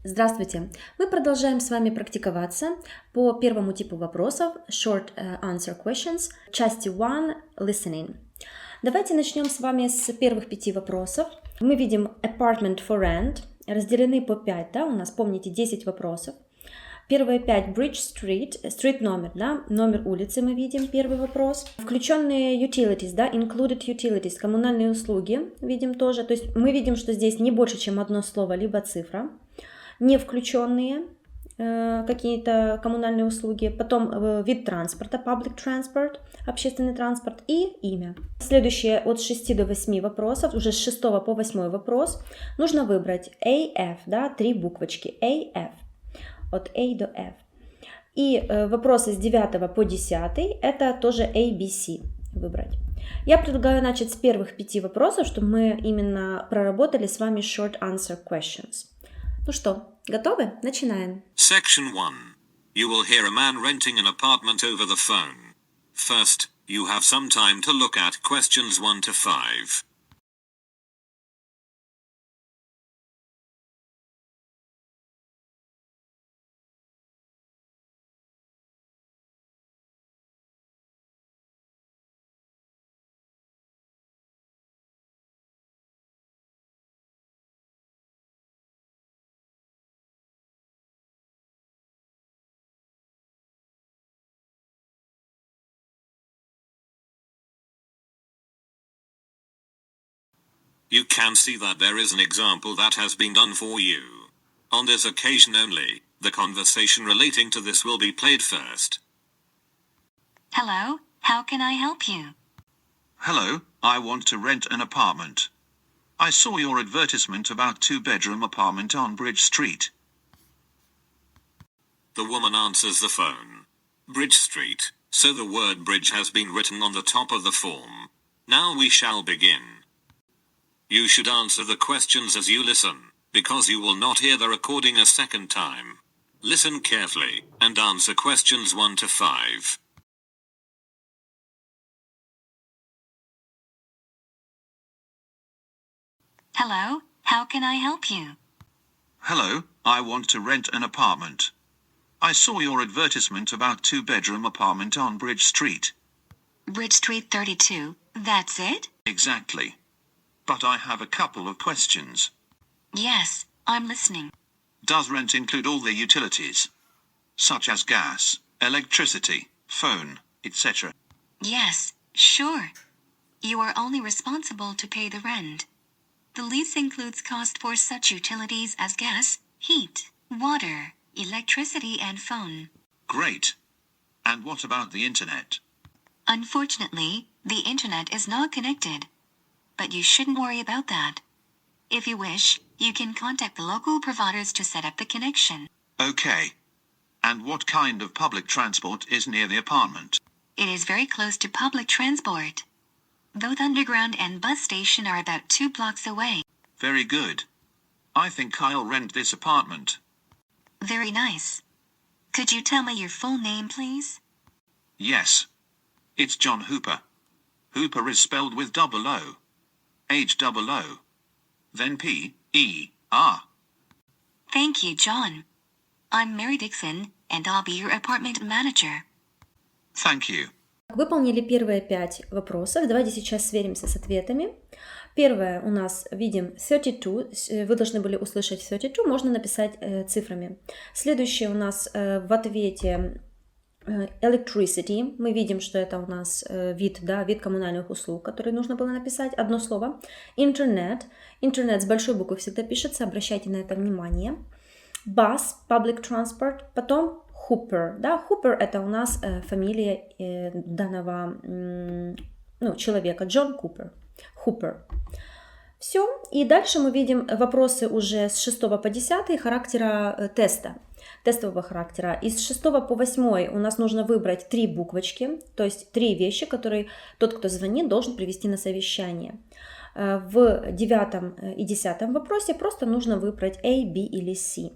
Здравствуйте! Мы продолжаем с вами практиковаться по первому типу вопросов Short Answer Questions, части 1 Listening. Давайте начнем с вами с первых 5 вопросов. Мы видим Apartment for Rent, разделены по 5, да, у нас, помните, 10 вопросов. Первые 5 Bridge Street, street номер, да, номер улицы мы видим, первый вопрос. Включенные utilities, да, included utilities, коммунальные услуги видим тоже. То есть мы видим, что здесь не больше, чем одно слово, либо цифра. Не включенные какие-то коммунальные услуги, потом вид транспорта, public transport, общественный транспорт и имя. Следующие от 6 до 8 вопросов, уже с 6 по 8 вопрос, нужно выбрать AF, да, 3 буквочки, AF, от A до F. И вопросы с 9 по 10, это тоже ABC выбрать. Я предлагаю начать с первых 5 вопросов, чтобы мы именно проработали с вами short answer questions. Ну что, готовы? Начинаем. Section 1. You will hear a man renting an apartment over the phone. First, you have some time to look at questions 1 to 5. You can see that there is an example that has been done for you. On this occasion only, the conversation relating to this will be played first. Hello, how can I help you? Hello, I want to rent an apartment. I saw your advertisement about 2-bedroom apartment on Bridge Street. The woman answers the phone. Bridge Street, so the word bridge has been written on the top of the form. Now we shall begin. You should answer the questions as you listen, because you will not hear the recording a second time. Listen carefully, and answer questions 1 to 5. Hello, how can I help you? Hello, I want to rent an apartment. I saw your advertisement about 2-bedroom apartment on Bridge Street. Bridge Street 32, that's it? Exactly. But I have a couple of questions. Yes, I'm listening. Does rent include all the utilities, such as gas, electricity, phone, etc.? Yes, sure. You are only responsible to pay the rent. The lease includes cost for such utilities as gas, heat, water, electricity and phone. Great. And what about the internet? Unfortunately, the internet is not connected. But you shouldn't worry about that. If you wish, you can contact the local providers to set up the connection. Okay. And what kind of public transport is near the apartment? It is very close to public transport. Both underground and bus station are about 2 blocks away. Very good. I think I'll rent this apartment. Very nice. Could you tell me your full name, please? Yes. It's John Hooper. Hooper is spelled with double O. H-double-O. Then P-E-R. Thank you, John. I'm Mary Dixon, and I'll be your apartment manager. Thank you. Выполнили первые 5 вопросов. Давайте сейчас сверимся с ответами. Первое у нас видим 32. Вы должны были услышать 32, можно написать цифрами. Следующее у нас в ответе electricity. Мы видим, что это у нас вид, да, вид коммунальных услуг, который нужно было написать. Одно слово. Internet. Интернет с большой буквы всегда пишется, обращайте на это внимание. Bus, public transport. Потом Hooper. Да, Hooper это у нас фамилия данного человека. Джон Купер. Hooper. Все. И дальше мы видим вопросы уже с 6 по 10 характера теста. Тестового характера. Из 6 по 8 у нас нужно выбрать 3 буквочки, то есть 3 вещи, которые тот, кто звонит, должен привести на совещание. В 9 и 10 вопросе просто нужно выбрать A, B или C.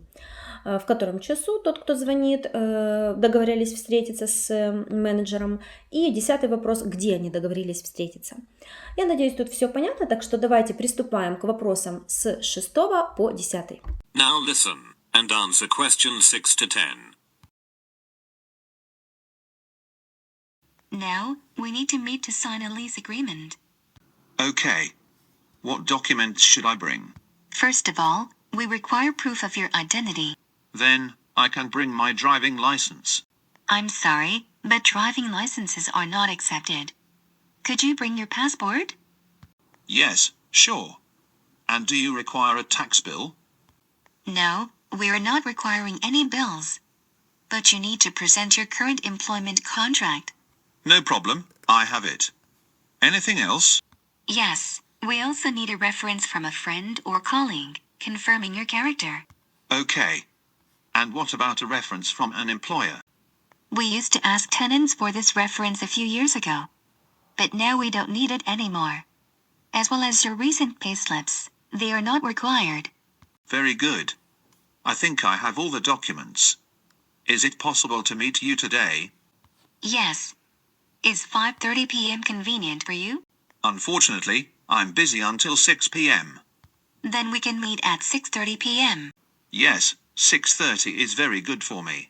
В котором часу тот, кто звонит, договорились встретиться с менеджером. И 10 вопрос, где они договорились встретиться. Я надеюсь, тут все понятно, так что давайте приступаем к вопросам с 6 по 10. Now listen and answer questions 6 to 10. Now, we need to meet to sign a lease agreement. Okay. What documents should I bring? First of all, we require proof of your identity. Then, I can bring my driving license. I'm sorry, but driving licenses are not accepted. Could you bring your passport? Yes, sure. And do you require a tax bill? No, we are not requiring any bills. But you need to present your current employment contract. No problem, I have it. Anything else? Yes, we also need a reference from a friend or colleague, confirming your character. Okay. And what about a reference from an employer? We used to ask tenants for this reference a few years ago. But now we don't need it anymore. As well as your recent payslips, they are not required. Very good. I think I have all the documents. Is it possible to meet you today? Yes. Is 5:30 p.m. convenient for you? Unfortunately, I'm busy until 6 p.m. Then we can meet at 6:30 p.m. Yes, 6:30 is very good for me.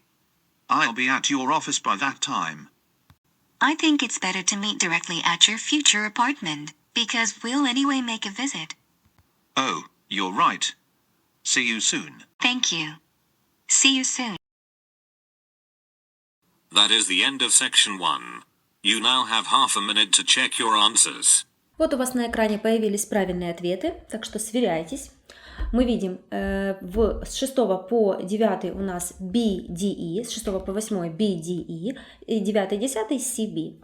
I'll be at your office by that time. I think it's better to meet directly at your future apartment, because we'll anyway make a visit. Oh, you're right. See you soon. Thank you. See you soon. That is the end of section 1. You now have half a minute to check your answers. Вот у вас на экране появились правильные ответы, так что сверяйтесь. Мы видим с 6 по 9 у нас BDE, с 6 по 8 BDE, и 9-10 CB.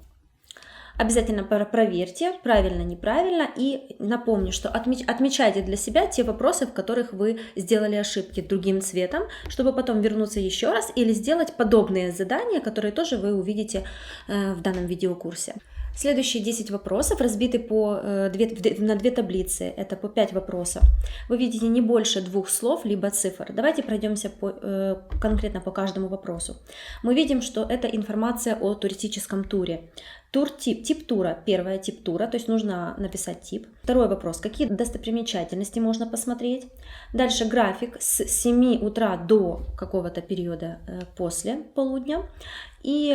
Обязательно проверьте, правильно, неправильно, и напомню, что отмечайте для себя те вопросы, в которых вы сделали ошибки другим цветом, чтобы потом вернуться еще раз или сделать подобные задания, которые тоже вы увидите в данном видеокурсе. Следующие 10 вопросов разбиты на две таблицы, это по 5 вопросов. Вы видите не больше 2 слов, либо цифр. Давайте пройдемся конкретно по каждому вопросу. Мы видим, что это информация о туристическом туре. Тип тура, первое тип тура, то есть нужно написать тип. Второй вопрос, какие достопримечательности можно посмотреть. Дальше график с 7 утра до какого-то периода после полудня. И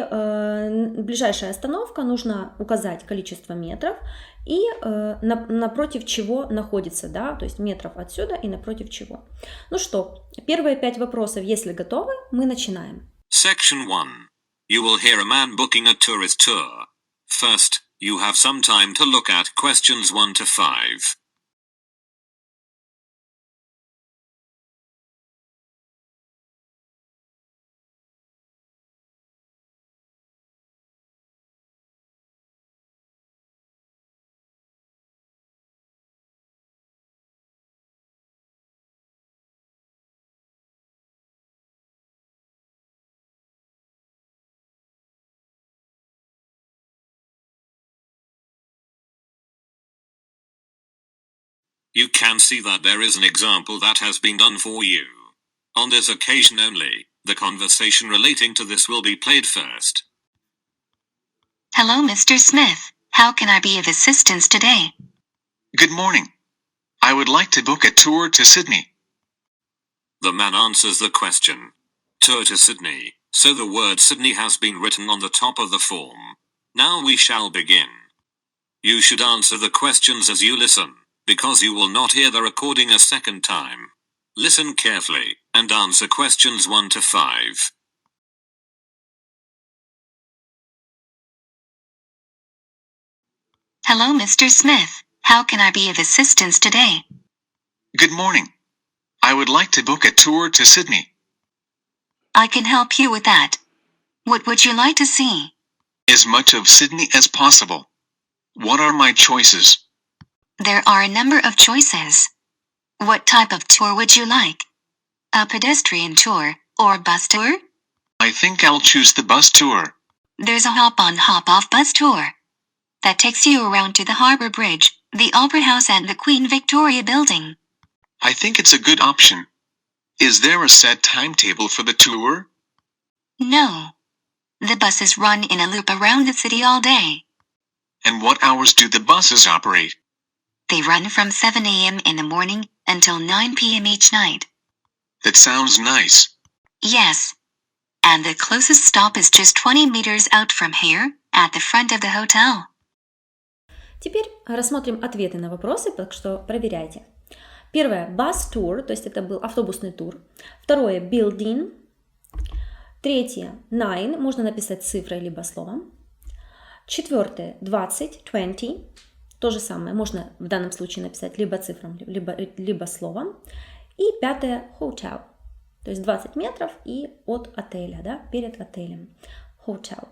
ближайшая остановка, нужно указать количество метров и напротив чего находится, да, то есть метров отсюда и напротив чего. Ну что, первые 5 вопросов, если готовы, мы начинаем. Section 1. You will hear a man booking a tourist tour. First, you have some time to look at questions 1 to 5. You can see that there is an example that has been done for you. On this occasion only, the conversation relating to this will be played first. Hello, Mr. Smith. How can I be of assistance today? Good morning. I would like to book a tour to Sydney. The man answers the question. Tour to Sydney, so the word Sydney has been written on the top of the form. Now we shall begin. You should answer the questions as you listen, because you will not hear the recording a second time. Listen carefully, and answer questions 1 to 5. Hello, Mr. Smith. How can I be of assistance today? Good morning. I would like to book a tour to Sydney. I can help you with that. What would you like to see? As much of Sydney as possible. What are my choices? There are a number of choices. What type of tour would you like? A pedestrian tour or bus tour? I think I'll choose the bus tour. There's a hop-on hop-off bus tour that takes you around to the Harbour Bridge, the Opera House and the Queen Victoria Building. I think it's a good option. Is there a set timetable for the tour? No. The buses run in a loop around the city all day. And what hours do the buses operate? They run from 7 a.m. in the morning until 9 p.m. each night. That sounds nice. Yes. And the closest stop is just 20 meters out from here, at the front of the hotel. Теперь рассмотрим ответы на вопросы, так что проверяйте. Первое – bus tour, то есть это был автобусный тур. Второе – building. Третье – 9, можно написать цифрой либо словом. Четвертое – 20, 20. То же самое, можно в данном случае написать либо цифром, либо словом. И пятое – hotel, то есть 20 метров и от отеля, да, перед отелем. Hotel.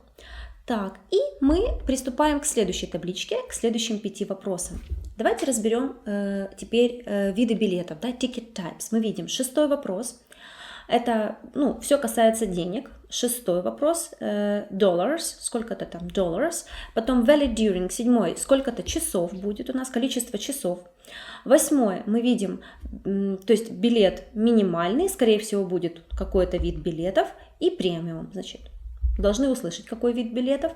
Так, и мы приступаем к следующей табличке, к следующим 5 вопросам. Давайте разберем теперь виды билетов, да, ticket types. Мы видим 6-й вопрос. Это, все касается денег. 6-й вопрос, dollars, сколько-то там dollars. Потом valid during, 7-й, сколько-то часов будет у нас, количество часов. 8-й мы видим, то есть билет минимальный, скорее всего будет какой-то вид билетов, и премиум, значит, должны услышать, какой вид билетов.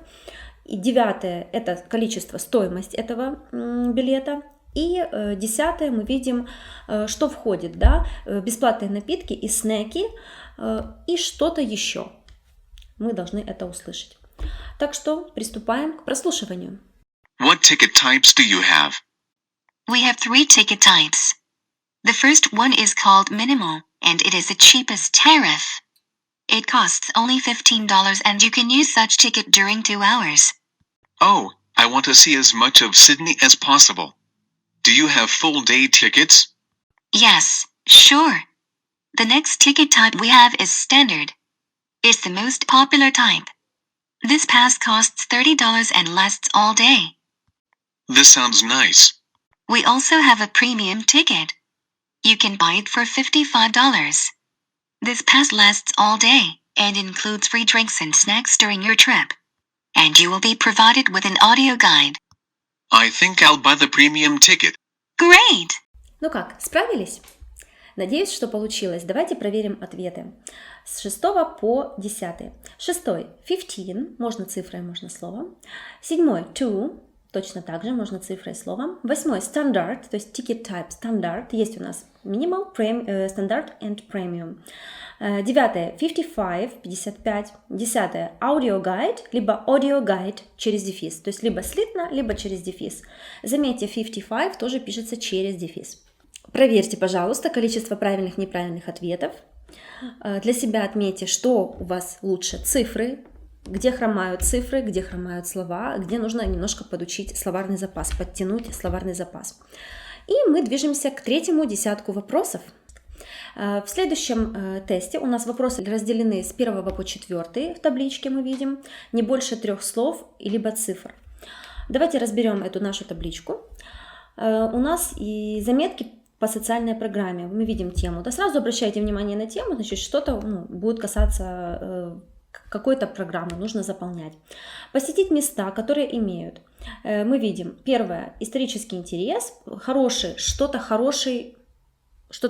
И 9-е это количество, стоимость этого билета. И 10-е мы видим, что входит, да, бесплатные напитки и снеки, и что-то еще. Мы должны это услышать. Так что приступаем к прослушиванию. What ticket types do you have? We have 3 ticket types. The first one is called minimal, and it is the cheapest tariff. It costs only $15 and you can use such ticket during 2 hours. Oh, I want to see as much of Sydney as possible. Do you have full-day tickets? Yes, sure. The next ticket type we have is standard. It's the most popular type. This pass costs $30 and lasts all day. This sounds nice. We also have a premium ticket. You can buy it for $55. This pass lasts all day and includes free drinks and snacks during your trip. And you will be provided with an audio guide. I think I'll buy the premium ticket. Great! Ну как, справились? Надеюсь, что получилось. Давайте проверим ответы. С 6 по 10. 6-й 15, можно цифрой, можно словом. 7-й 2, точно так же, можно цифрой, словом. 8-й стандарт, то есть ticket type стандарт. Есть у нас minimal, стандарт and premium. 9-е 55, 55. 10-е audio guide, либо audio guide через дефис. То есть либо слитно, либо через дефис. Заметьте, 55 тоже пишется через дефис. Проверьте, пожалуйста, количество правильных и неправильных ответов. Для себя отметьте, что у вас лучше цифры, где хромают цифры, где хромают слова, где нужно немножко подучить словарный запас, подтянуть словарный запас. И мы движемся к 3-му десятку вопросов. В следующем тесте у нас вопросы разделены с 1 по 4 в табличке, мы видим, не больше 3 слов либо цифр. Давайте разберем эту нашу табличку. У нас и заметки по социальной программе. Мы видим тему. Да, сразу обращайте внимание на тему, значит, что-то будет касаться какой-то программы, нужно заполнять. Посетить места, которые имеют. Мы видим, первое, исторический интерес, хороший, что-то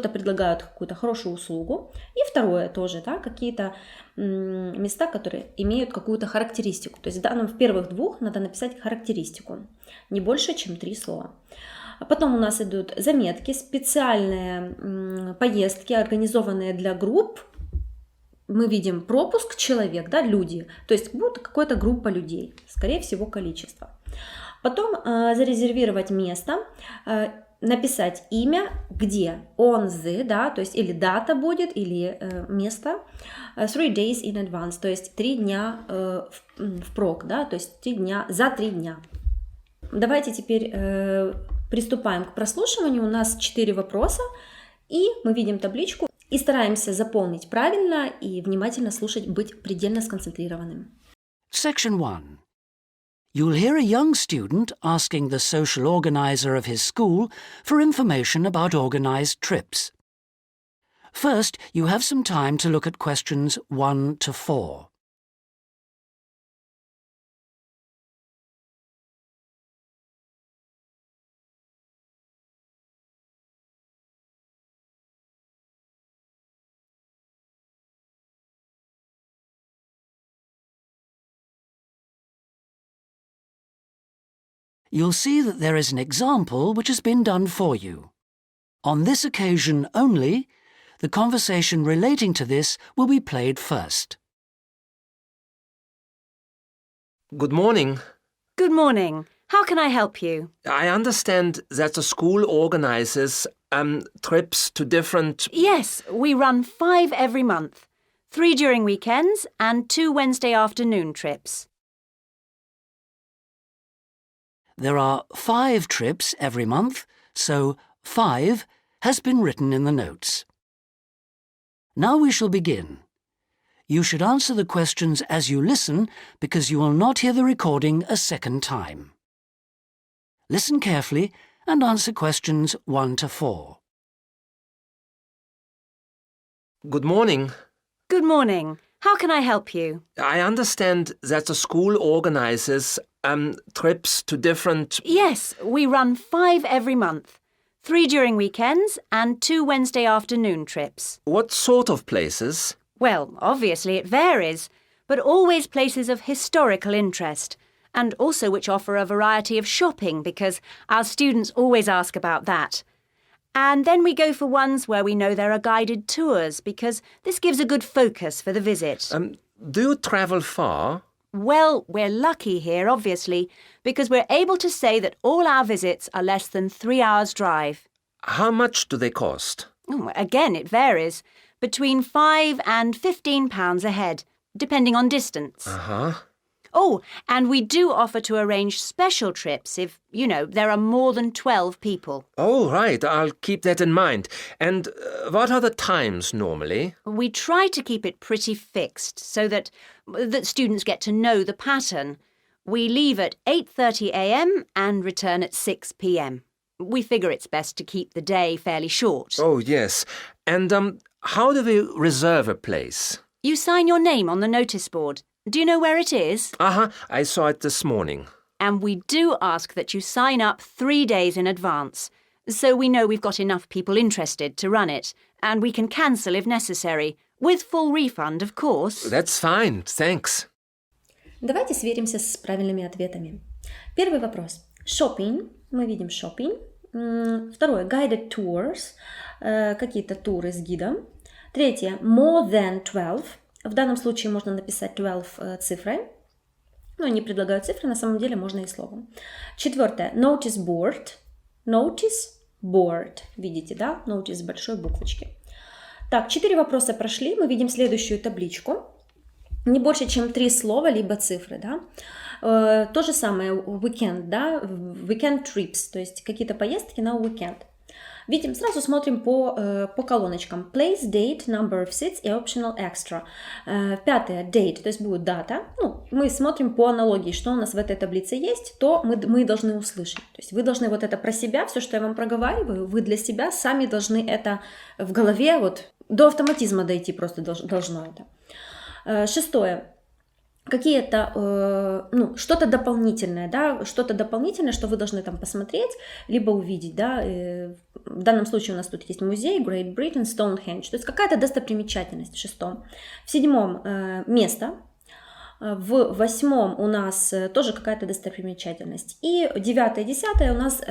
предлагают, какую-то хорошую услугу. И второе тоже, да, какие-то места, которые имеют какую-то характеристику. То есть в первых 2 надо написать характеристику, не больше, чем 3 слова. А потом у нас идут заметки, специальные поездки, организованные для групп. Мы видим пропуск человек, да, люди. То есть будет какая-то группа людей, скорее всего, количество. Потом зарезервировать место, написать имя, где, on the, да, то есть или дата будет, или место, 3 days in advance, то есть 3 дня впрок, да, то есть 3 дня, за 3 дня. Давайте теперь приступаем к прослушиванию. У нас 4 вопроса, и мы видим табличку и стараемся заполнить правильно и внимательно слушать, быть предельно сконцентрированным. Section 1. You'll hear a young student asking the social organizer of his school for information about organized trips. First, you have some time to look at questions 1 to 4. You'll see that there is an example which has been done for you. On this occasion only, The conversation relating to this will be played first. Good morning. Good morning. How can I help you? I understand that the school organizes trips to different... Yes, we run 5 every month. 3 during weekends and 2 Wednesday afternoon trips. There are 5 trips every month, so 5 has been written in the notes. Now we shall begin. You should answer the questions as you listen because you will not hear the recording a second time. Listen carefully and answer questions 1 to 4. Good morning. Good morning. How can I help you? I understand that the school organizes trips to different... Yes, we run 5 every month. 3 during weekends and 2 Wednesday afternoon trips. What sort of places? Well, obviously it varies, but always places of historical interest, and also which offer a variety of shopping because our students always ask about that. And then we go for ones where we know there are guided tours because this gives a good focus for the visit. Do you travel far? Well, we're lucky here, obviously, because we're able to say that all our visits are less than 3 hours' drive. How much do they cost? Again, it varies. Between £5 and £15 a head, depending on distance. Uh-huh. Oh, and we do offer to arrange special trips if, there are more than 12 people. Oh, right. I'll keep that in mind. And what are the times normally? We try to keep it pretty fixed so that students get to know the pattern. We leave at 8:30 a.m. and return at 6 p.m. We figure it's best to keep the day fairly short. Oh, yes. And how do we reserve a place? You sign your name on the notice board. Do you know where it is? Uh-huh. I saw it this morning. And we do ask that you sign up 3 days in advance, so we know we've got enough people interested to run it, and we can cancel if necessary, with full refund, of course. That's fine. Thanks. Давайте сверимся с правильными ответами. Первый вопрос. Shopping. Мы видим shopping. Второе. Guided tours. Какие-то туры с гидом. Третье. More than 12. В данном случае можно написать 12 цифрой. Но не предлагаю цифры, на самом деле можно и словом. Четвертое. Notice board. Notice board. Видите, да? Notice с большой буквочки. Так, 4 вопроса прошли. Мы видим следующую табличку. Не больше, чем 3 слова, либо цифры, да? То же самое weekend, да? Weekend trips, то есть какие-то поездки на weekend. Видим, сразу смотрим по колоночкам. Place, date, number of seats и optional extra. Пятое, date, то есть будет дата. Мы смотрим по аналогии, что у нас в этой таблице есть, то мы должны услышать. То есть вы должны вот это про себя, все, что я вам проговариваю, вы для себя сами должны это в голове, вот до автоматизма дойти просто должно это. Шестое. Какие-то, что-то дополнительное, да, что-то дополнительное, что вы должны там посмотреть, либо увидеть, да, в данном случае у нас тут есть музей, Great Britain, Stonehenge, то есть какая-то достопримечательность в 6-м. В 7-м место, в 8-м у нас тоже какая-то достопримечательность, и 9-е, 10-е у нас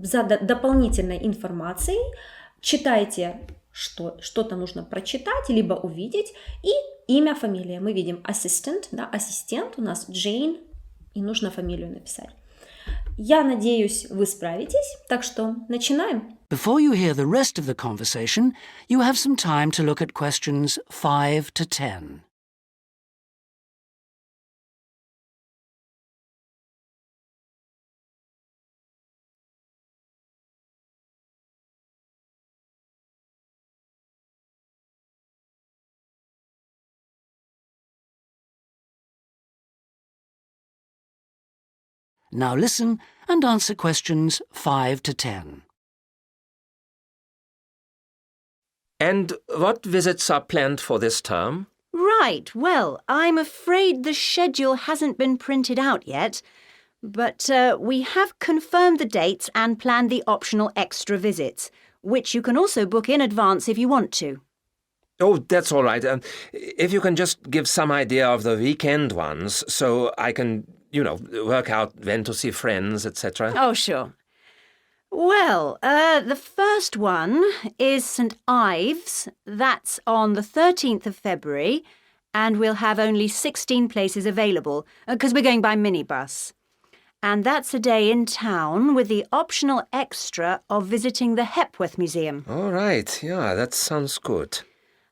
за дополнительной информацией читайте, что-то нужно прочитать, либо увидеть, и имя, фамилия. Мы видим assistant, да, ассистент, у нас Джейн, и нужно фамилию написать. Я надеюсь, вы справитесь, так что начинаем. Before you hear the rest of the conversation, you have some time to look at questions 5 to 10. Now listen and answer questions 5 to 10. And what visits are planned for this term? Right, well, I'm afraid the schedule hasn't been printed out yet, but we have confirmed the dates and planned the optional extra visits, which you can also book in advance if you want to. Oh, that's all right. If you can just give some idea of the weekend ones, so I can, work out when to see friends, etc. Oh, sure. Well, the first one is St Ives. That's on the 13th of February, and we'll have only 16 places available because we're going by minibus. And that's a day in town with the optional extra of visiting the Hepworth Museum. All right, yeah, that sounds good.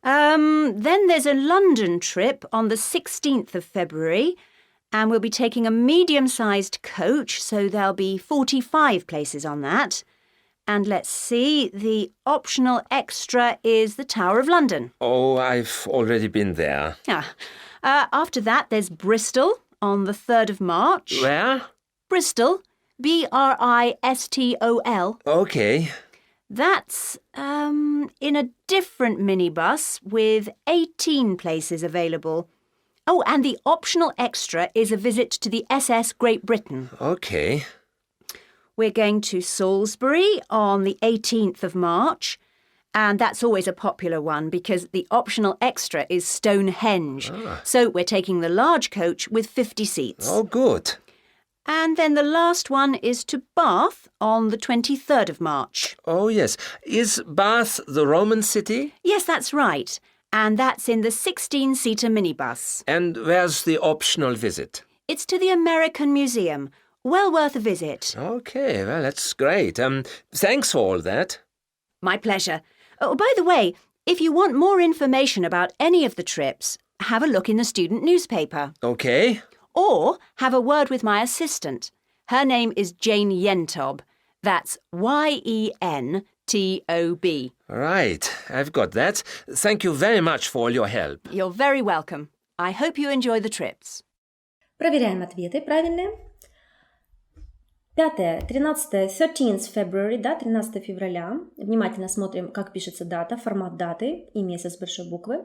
Then there's a London trip on the 16th of February, and we'll be taking a medium-sized coach, so there'll be 45 places on that. And let's see, the optional extra is the Tower of London. Oh, I've already been there. After that, there's Bristol on the 3rd of March. Where? Bristol, Bristol. Okay. That's in a different minibus with 18 places available. Oh, and the optional extra is a visit to the SS Great Britain. Okay. We're going to Salisbury on the 18th of March, and that's always a popular one because the optional extra is Stonehenge. So we're taking the large coach with 50 seats. Oh, good. And then the last one is to Bath on the 23rd of March. Oh, yes. Is Bath the Roman city? Yes, that's right. And that's in the 16-seater minibus. And where's the optional visit? It's to the American Museum. Well worth a visit. Okay, well, that's great. Thanks for all that. My pleasure. Oh, by the way, if you want more information about any of the trips, have a look in the student newspaper. Okay. Or have a word with my assistant. Her name is Jane Yentob. That's Yentob. Right, I've got that. Thank you very much for all your help. You're very welcome. I hope you enjoy the trips. Проверяем ответы правильные. 5, 13, 13 February, да, 13 февраля. Внимательно смотрим, как пишется дата, формат даты и месяц с большой буквы.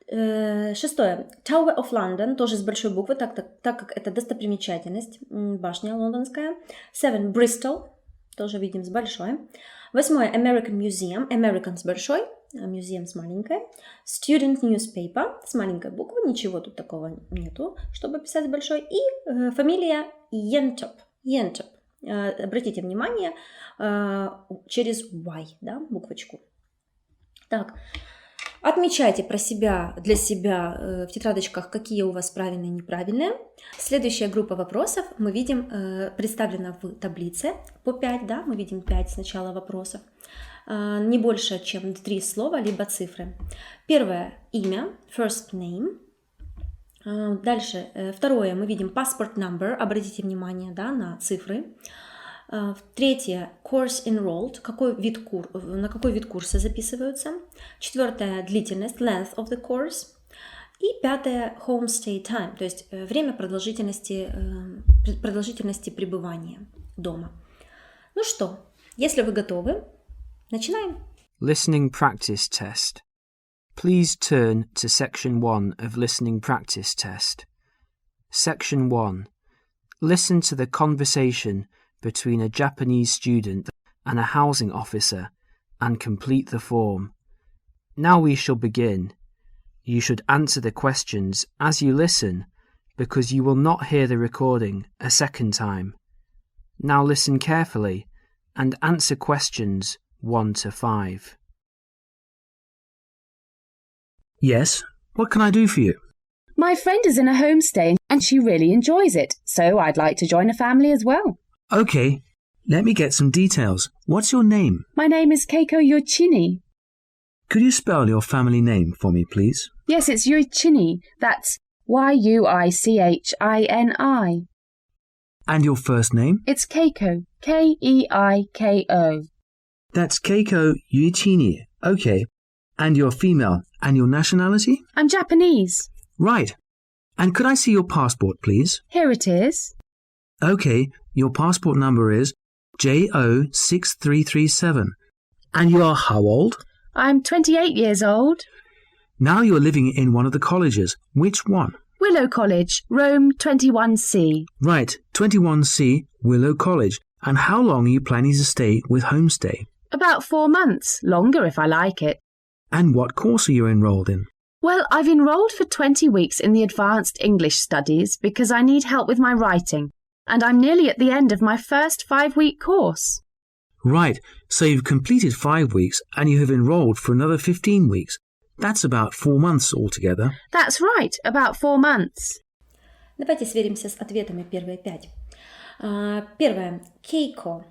6. Tower of London, тоже с большой буквы, так как это достопримечательность, башня лондонская. 7. Bristol, тоже видим с большой. 8. American Museum, American с большой, Museum с маленькой. Student Newspaper с маленькой буквы, ничего тут такого нету, чтобы писать с большой. И фамилия Yentob. Обратите внимание, через Y, да, буквочку. Так. Отмечайте про себя, для себя в тетрадочках, какие у вас правильные и неправильные. Следующая группа вопросов мы видим представлена в таблице по 5, да, мы видим 5 сначала вопросов. Не больше, чем 3 слова, либо цифры. Первое – имя, first name. Дальше, второе, мы видим passport number, обратите внимание, да, на цифры. Третье, course enrolled, на какой вид курса записываются. Четвертое, длительность, length of the course. И пятое, home stay time, то есть время продолжительности пребывания дома. Ну что, если вы готовы, начинаем. Listening practice test. Please turn to section 1 of listening practice test. Section 1. Listen to the conversation between a Japanese student and a housing officer and complete the form. Now we shall begin. You should answer the questions as you listen because you will not hear the recording a second time. Now listen carefully and answer questions 1 to 5. Yes, what can I do for you? My friend is in a homestay and she really enjoys it, so I'd like to join a family as well. Okay, let me get some details. What's your name? My name is Keiko Yoichini. Could you spell your family name for me, please? Yes, it's Yoichini. That's Yuichini. And your first name? It's Keiko. Keiko. That's Keiko Yuichini. Okay. And you're female. And your nationality? I'm Japanese. Right. And could I see your passport, please? Here it is. Okay, your passport number is JO6337. And you are how old? I'm 28 years old. Now you're living in one of the colleges. Which one? Willow College, Rome 21C. Right, 21C, Willow College. And how long are you planning to stay with Homestay? About 4 months, longer if I like it. And what course are you enrolled in? Well, I've enrolled for 20 weeks in the Advanced English Studies because I need help with my writing, and I'm nearly at the end of my first 5-week course. Right, so you've completed 5 weeks and you have enrolled for another 15 weeks. That's about 4 months altogether. That's right, about 4 months. Давайте сверимся с ответами первые 5. Первое – Keiko.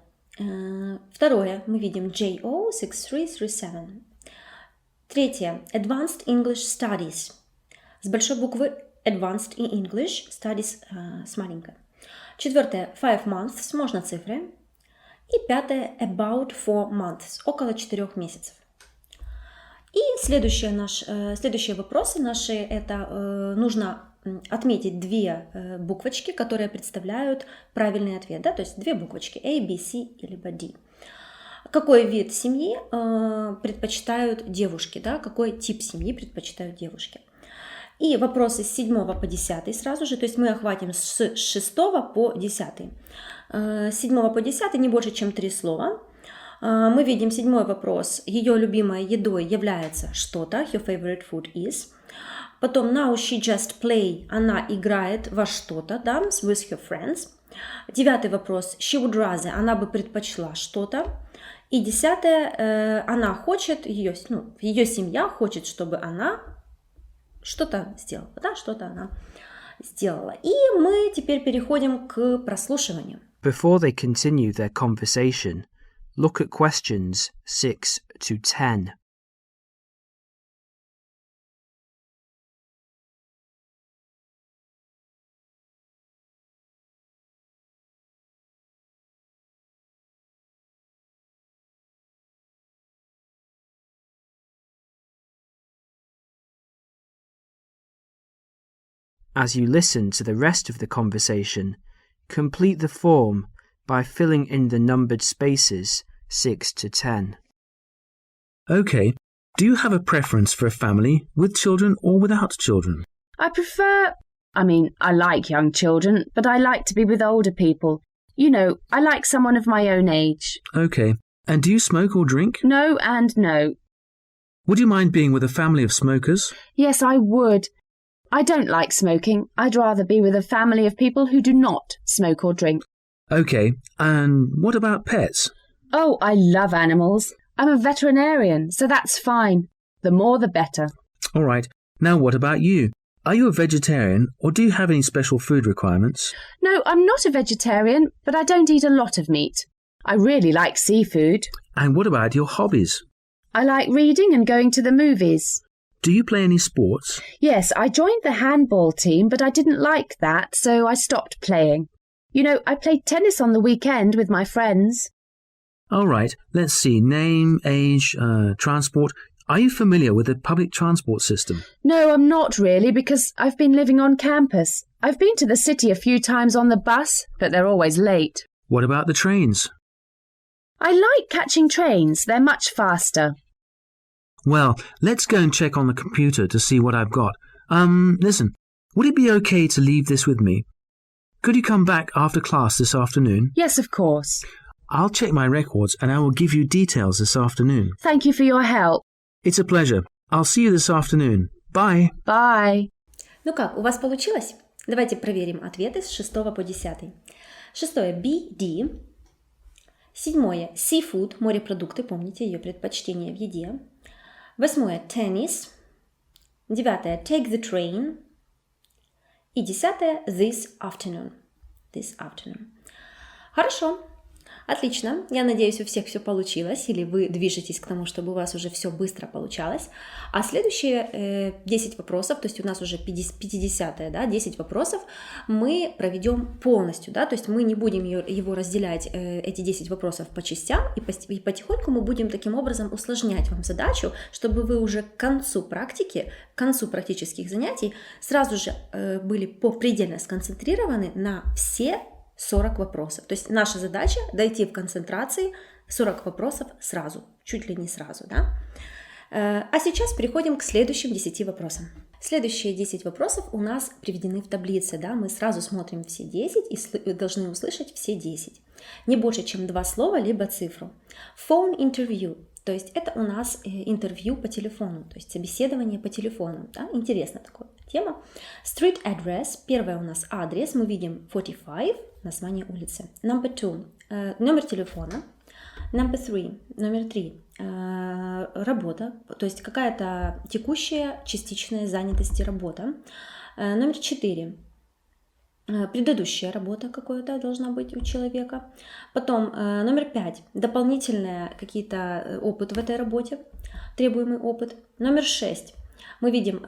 Второе мы видим JO 6337. Третье – Advanced English Studies. С большой буквы Advanced English Studies с маленькой. Четвертое – 5 months, можно цифры. И пятое – About 4 months, около 4 месяцев. И следующие вопросы наши – это нужно отметить 2 буквочки, которые представляют правильный ответ, да, то есть 2 буквочки A, B, C либо D. Какой вид семьи предпочитают девушки, да, какой тип семьи предпочитают девушки. И вопросы с 7 по 10 сразу же, то есть мы охватим с 6 по 10. С 7 по 10 не больше, чем 3 слова. Мы видим 7 вопрос. Ее любимой едой является что-то. Her favorite food is. Потом now she just play. Она играет во что-то, да, with her friends. 9 вопрос. She would rather. Она бы предпочла что-то. И 10 она хочет, ее семья хочет, чтобы она что-то сделала, да, что-то она сделала. И мы теперь переходим к прослушиванию. Before they continue their conversation, look at questions 6 to 10. As you listen to the rest of the conversation, complete the form by filling in the numbered spaces 6 to 10. Okay, do you have a preference for a family with children or without children? I like young children, but I like to be with older people. You know, I like someone of my own age. Okay, and do you smoke or drink? No and no. Would you mind being with a family of smokers? Yes, I would. I don't like smoking. I'd rather be with a family of people who do not smoke or drink. Okay, and what about pets? Oh, I love animals. I'm a veterinarian, so that's fine. The more the better. All right, now what about you? Are you a vegetarian or do you have any special food requirements? No, I'm not a vegetarian, but I don't eat a lot of meat. I really like seafood. And what about your hobbies? I like reading and going to the movies. Do you play any sports? Yes, I joined the handball team, but I didn't like that, so I stopped playing. You know, I played tennis on the weekend with my friends. All right, let's see. Name, age, transport. Are you familiar with the public transport system? No, I'm not really, because I've been living on campus. I've been to the city a few times on the bus, but they're always late. What about the trains? I like catching trains. They're much faster. Well, let's go and check on the computer to see what I've got. Listen, would it be okay to leave this with me? Could you come back after class this afternoon? Yes, of course. I'll check my records and I will give you details this afternoon. Thank you for your help. It's a pleasure. I'll see you this afternoon. Bye. Bye. Ну как, у вас получилось? Давайте проверим ответы с 6 по 10. 6. B, D. 7. Seafood, морепродукты, помните ее предпочтение в еде. 8. Tennis. 9. Take the train. И 10. This afternoon. This afternoon. Хорошо. Отлично. Я надеюсь, у всех все получилось, или вы движетесь к тому, чтобы у вас уже все быстро получалось. А следующие 10 вопросов, то есть у нас уже 50-е, да, 10 вопросов, мы проведем полностью, да, то есть мы не будем его разделять, эти 10 вопросов по частям, и потихоньку мы будем таким образом усложнять вам задачу, чтобы вы уже к концу практики, к концу практических занятий сразу же были предельно сконцентрированы на все 40 вопросов. То есть наша задача дойти в концентрации 40 вопросов сразу, чуть ли не сразу, да? А сейчас переходим к следующим 10 вопросам. Следующие 10 вопросов у нас приведены в таблице, да? Мы сразу смотрим все 10 и должны услышать все 10. Не больше, чем 2 слова, либо цифру. Phone interview, то есть это у нас интервью по телефону, то есть собеседование по телефону, да? Интересная такая тема. Street address, первое у нас адрес, мы видим 45, название улицы. Number 2, номер телефона. Номер 3. Работа, то есть какая-то текущая частичная занятость и работа. Номер 4. Предыдущая работа какая-то должна быть у человека. Потом номер 5. Дополнительные какие-то опыт в этой работе, требуемый опыт. Номер 6. Мы видим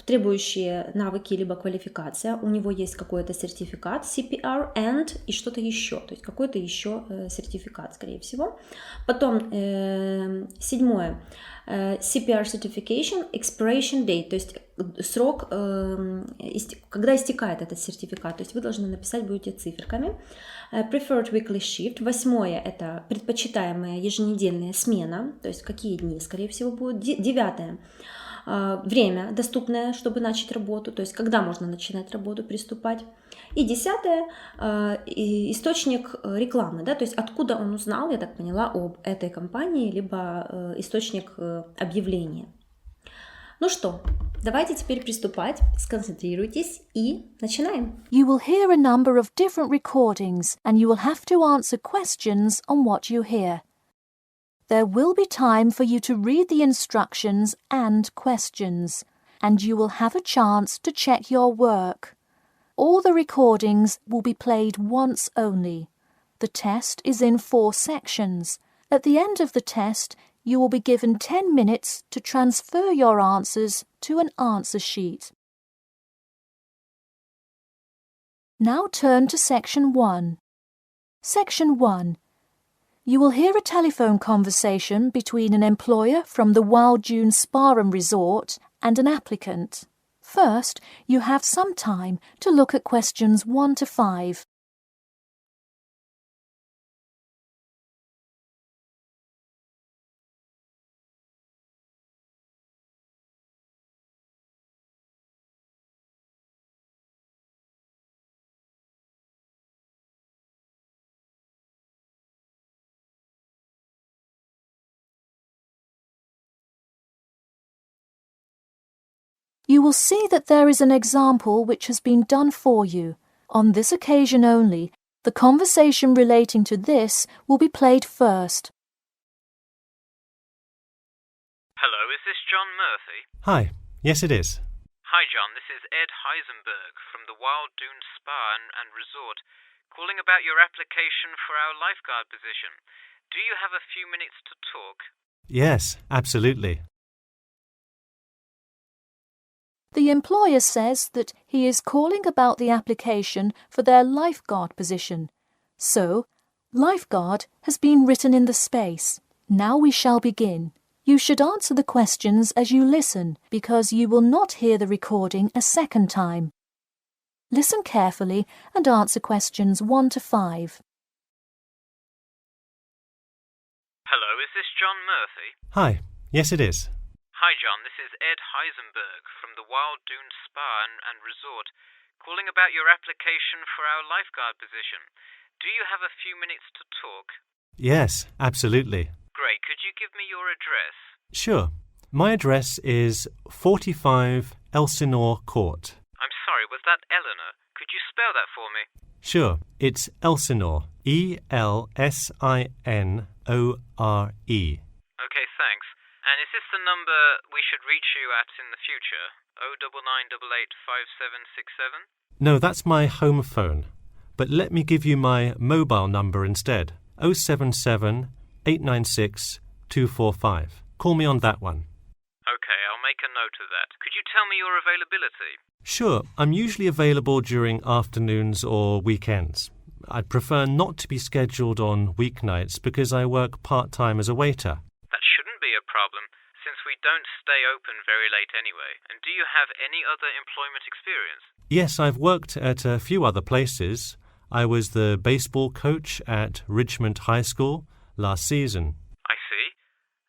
требующие навыки либо квалификация. У него есть какой-то сертификат CPR and и что-то еще. То есть какой-то еще сертификат, скорее всего. Потом 7. CPR Certification Expiration Date, то есть срок, когда истекает этот сертификат, то есть вы должны написать будете циферками. Preferred Weekly Shift. 8. Это предпочитаемая еженедельная смена, то есть какие дни, скорее всего, будут. 9. Время доступное, чтобы начать работу, то есть когда можно начинать работу, приступать. И 10. Источник рекламы, да, то есть откуда он узнал, я так поняла, об этой компании, либо источник объявления. Ну что, давайте теперь приступать, сконцентрируйтесь и начинаем. You will hear a number of different recordings and you will have to answer questions on what you hear. There will be time for you to read the instructions and questions, and you will have a chance to check your work. All the recordings will be played once only. The test is in 4 sections. At the end of the test, you will be given 10 minutes to transfer your answers to an answer sheet. Now turn to Section 1. Section 1. You will hear a telephone conversation between an employer from the Wild Dune Spa and Resort and an applicant. First, you have some time to look at questions 1 to 5. You will see that there is an example which has been done for you. On this occasion only, the conversation relating to this will be played first. Hello, is this John Murphy? Hi, yes it is. Hi John, this is Ed Heisenberg from the Wild Dune Spa and Resort, calling about your application for our lifeguard position. Do you have a few minutes to talk? Yes, absolutely. The employer says that he is calling about the application for their lifeguard position. So, lifeguard has been written in the space. Now we shall begin. You should answer the questions as you listen, because you will not hear the recording a second time. Listen carefully and answer questions 1 to 5. Hello, is this John Murphy? Hi, yes it is. Hi John, this is Ed Heisenberg from the Wild Dune Spa and Resort, calling about your application for our lifeguard position. Do you have a few minutes to talk? Yes, absolutely. Great, could you give me your address? Sure. My address is 45 Elsinore Court. I'm sorry, was that Eleanor? Could you spell that for me? Sure, it's Elsinore. Elsinore. Okay, thanks. And is this the number we should reach you at in the future? 099885767? No, that's my home phone. But let me give you my mobile number instead. 077 896 245. Call me on that one. Okay, I'll make a note of that. Could you tell me your availability? Sure, I'm usually available during afternoons or weekends. I'd prefer not to be scheduled on weeknights because I work part-time as a waiter. That shouldn't be a problem, since we don't stay open very late anyway. And do you have any other employment experience? Yes, I've worked at a few other places. I was the baseball coach at Richmond High School last season. I see.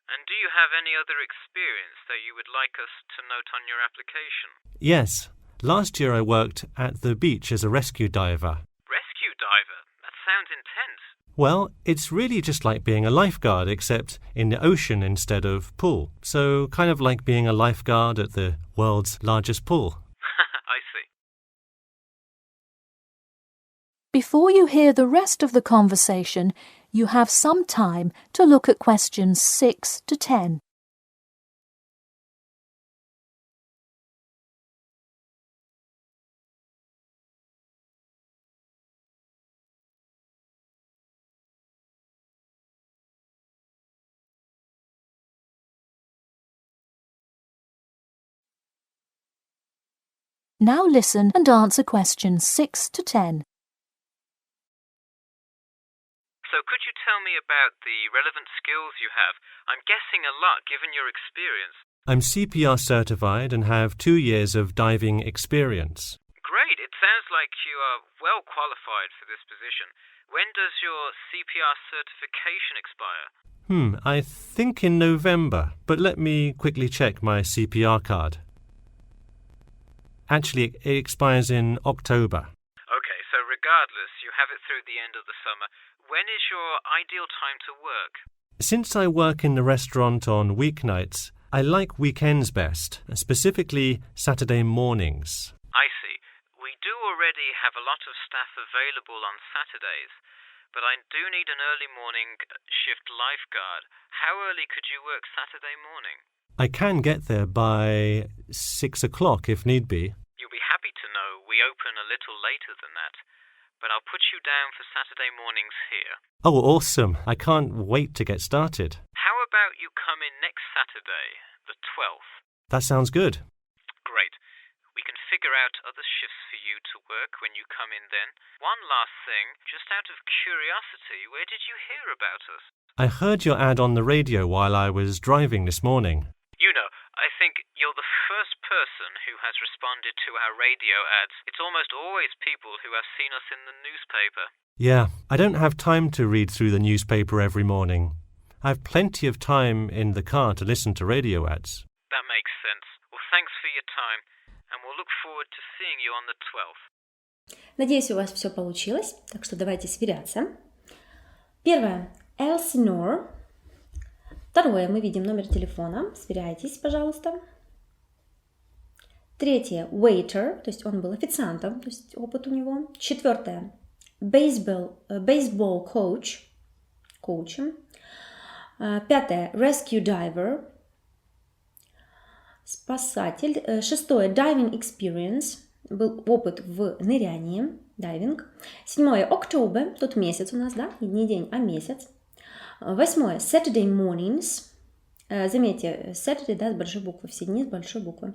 And do you have any other experience that you would like us to note on your application? Yes. Last year I worked at the beach as a rescue diver. Rescue diver? That sounds intense. Well, it's really just like being a lifeguard, except in the ocean instead of pool. So kind of like being a lifeguard at the world's largest pool. I see. Before you hear the rest of the conversation, you have some time to look at questions 6 to 10. Now listen and answer questions 6 to 10. So could you tell me about the relevant skills you have? I'm guessing a lot given your experience. I'm CPR certified and have 2 years of diving experience. Great, it sounds like you are well qualified for this position. When does your CPR certification expire? I think in November, but let me quickly check my CPR card. Actually, it expires in October. Okay, so regardless, you have it through the end of the summer. When is your ideal time to work? Since I work in the restaurant on weeknights, I like weekends best, specifically Saturday mornings. I see. We do already have a lot of staff available on Saturdays, but I do need an early morning shift lifeguard. How early could you work Saturday morning? I can get there by 6 o'clock if need be. You'll be happy to know we open a little later than that, but I'll put you down for Saturday mornings here. Oh, awesome. I can't wait to get started. How about you come in next Saturday, the 12th? That sounds good. Great. We can figure out other shifts for you to work when you come in then. One last thing, just out of curiosity, where did you hear about us? I heard your ad on the radio while I was driving this morning. You know, I think you're the first person who has responded to our radio ads. It's almost always people who have seen us in the newspaper. Yeah, I don't have time to read through the newspaper every morning. I have plenty of time in the car to listen to radio ads. That makes sense. Well, thanks for your time, and we'll look forward to seeing you on the 12th. Надеюсь, у вас все получилось, так что давайте сверяться. Первое. Elsinore. Второе. Мы видим номер телефона. Сверяйтесь, пожалуйста. Третье. Waiter, то есть он был официантом, то есть опыт у него. Четвертое. Baseball coach. Коучем. Пятое. Rescue diver. Спасатель. Шестое. Diving experience. Был опыт в нырянии. Дайвинг. Седьмое. October. Тут месяц у нас, да? Не день, а месяц. Восьмое. Saturday mornings. Заметьте, Saturday, да, с большой буквы. Все дни с большой буквы.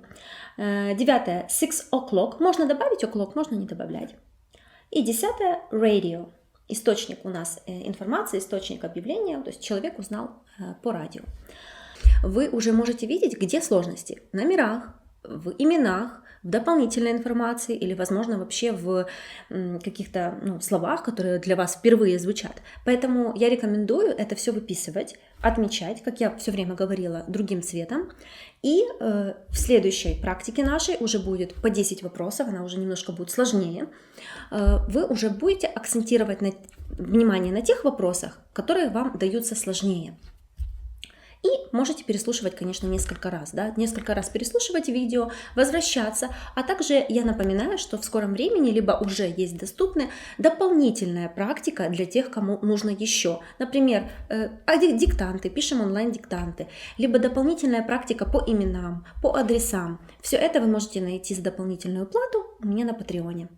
Девятое. 6 o'clock. Можно добавить o'clock, можно не добавлять. И десятое. Radio. Источник у нас информации, источник объявления. То есть человек узнал по радио. Вы уже можете видеть, где сложности. В номерах, в именах, в дополнительной информации или, возможно, вообще в каких-то словах, которые для вас впервые звучат. Поэтому я рекомендую это все выписывать, отмечать, как я все время говорила, другим цветом. И в следующей практике нашей уже будет по 10 вопросов, она уже немножко будет сложнее. Вы уже будете акцентировать внимание на тех вопросах, которые вам даются сложнее. И можете переслушивать, конечно, несколько раз, да, несколько раз переслушивать видео, возвращаться, а также я напоминаю, что в скором времени либо уже есть доступная дополнительная практика для тех, кому нужно еще. Например, диктанты, пишем онлайн-диктанты, либо дополнительная практика по именам, по адресам. Все это вы можете найти за дополнительную плату у меня на Патреоне.